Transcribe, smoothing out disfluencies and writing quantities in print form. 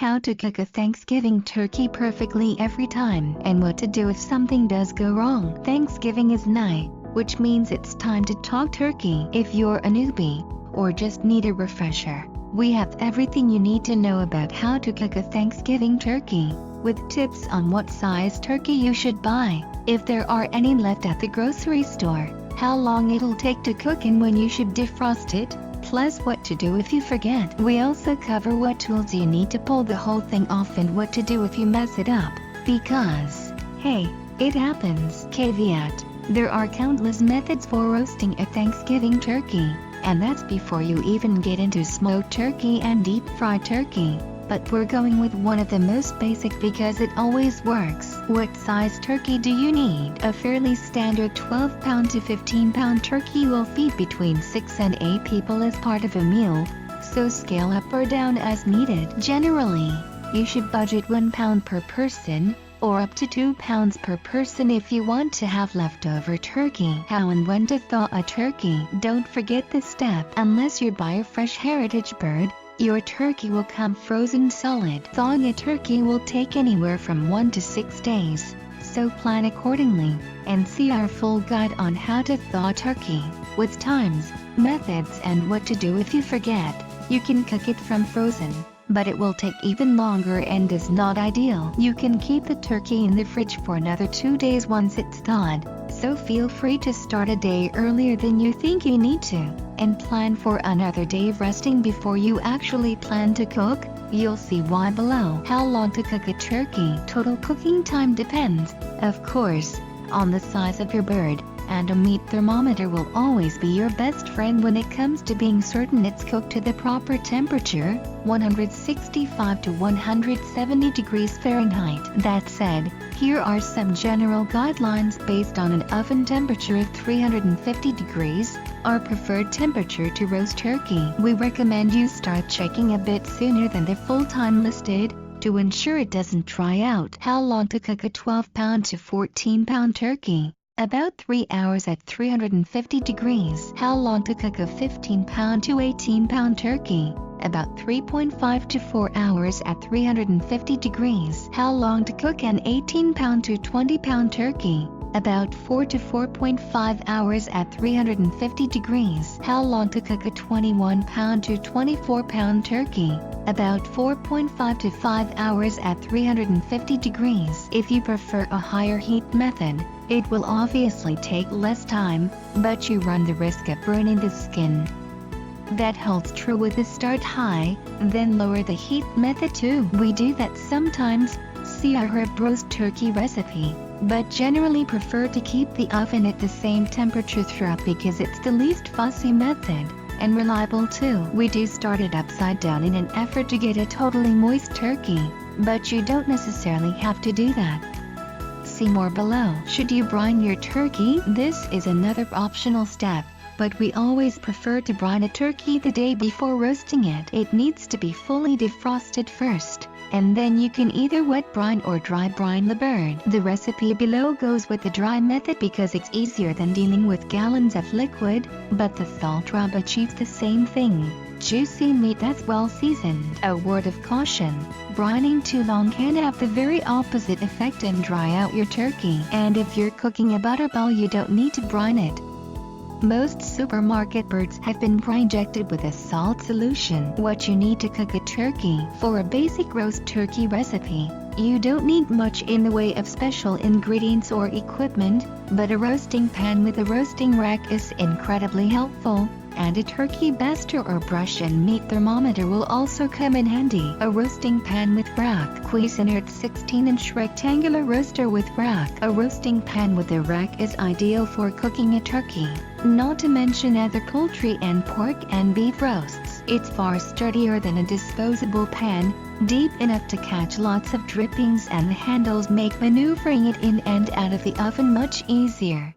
how to cook a Thanksgiving turkey perfectly every time, and what to do if something does go wrong. Thanksgiving is nigh, which means it's time to talk turkey. If you're a newbie, or just need a refresher, we have everything you need to know about how to cook a Thanksgiving turkey, with tips on what size turkey you should buy, if there are any left at the grocery store, how long it'll take to cook and when you should defrost it, plus what to do if you forget. We also cover what tools you need to pull the whole thing off and what to do if you mess it up, because, hey, it happens. Caveat: there are countless methods for roasting a Thanksgiving turkey, and that's before you even get into smoked turkey and deep fried turkey. But we're going with one of the most basic because it always works. What size turkey do you need? A fairly standard 12-pound to 15-pound turkey will feed between 6 and 8 people as part of a meal, so scale up or down as needed. Generally, you should budget 1 pound per person, or up to 2 pounds per person if you want to have leftover turkey. How and when to thaw a turkey? Don't forget this step. Unless you buy a fresh heritage bird, your turkey will come frozen solid. Thawing a turkey will take anywhere from 1 to 6 days, so plan accordingly, and see our full guide on how to thaw turkey, with times, methods and what to do if you forget. You can cook it from frozen, but it will take even longer and is not ideal. You can keep the turkey in the fridge for another 2 days once it's thawed, so feel free to start a day earlier than you think you need to, and plan for another day of resting before you actually plan to cook. You'll see why below. How long to cook a turkey? Total cooking time depends, of course, on the size of your bird, and a meat thermometer will always be your best friend when it comes to being certain it's cooked to the proper temperature, 165 to 170 degrees Fahrenheit. That said, here are some general guidelines based on an oven temperature of 350 degrees, our preferred temperature to roast turkey. We recommend you start checking a bit sooner than the full time listed, to ensure it doesn't dry out. How long to cook a 12-pound to 14-pound turkey? About 3 hours at 350 degrees. How long to cook a 15-pound to 18-pound turkey? About 3.5 to 4 hours at 350 degrees. How long to cook an 18-pound to 20-pound turkey? About 4 to 4.5 hours at 350 degrees. How long to cook a 21-pound to 24-pound turkey? About 4.5 to 5 hours at 350 degrees. If you prefer a higher heat method, it will obviously take less time, but you run the risk of burning the skin. That holds true with the start high, then lower the heat method too. We do that sometimes, see our herb roast turkey recipe, but generally prefer to keep the oven at the same temperature throughout because it's the least fussy method, and reliable too. We do start it upside down in an effort to get a totally moist turkey, but you don't necessarily have to do that. See more below. Should you brine your turkey? This is another optional step, but we always prefer to brine a turkey the day before roasting it. It needs to be fully defrosted first, and then you can either wet brine or dry brine the bird. The recipe below goes with the dry method because it's easier than dealing with gallons of liquid, but the thaw job achieves the same thing: juicy meat that's well seasoned. A word of caution: brining too long can have the very opposite effect and dry out your turkey. And if you're cooking a butterball, you don't need to brine it. Most supermarket birds have been brine-injected with a salt solution. What you need to cook a turkey? For a basic roast turkey recipe, you don't need much in the way of special ingredients or equipment, but a roasting pan with a roasting rack is incredibly helpful, and a turkey baster or brush and meat thermometer will also come in handy. A roasting pan with rack. Cuisinart 16-inch rectangular roaster with rack. A roasting pan with a rack is ideal for cooking a turkey, not to mention other poultry and pork and beef roasts. It's far sturdier than a disposable pan, deep enough to catch lots of drippings, and the handles make maneuvering it in and out of the oven much easier.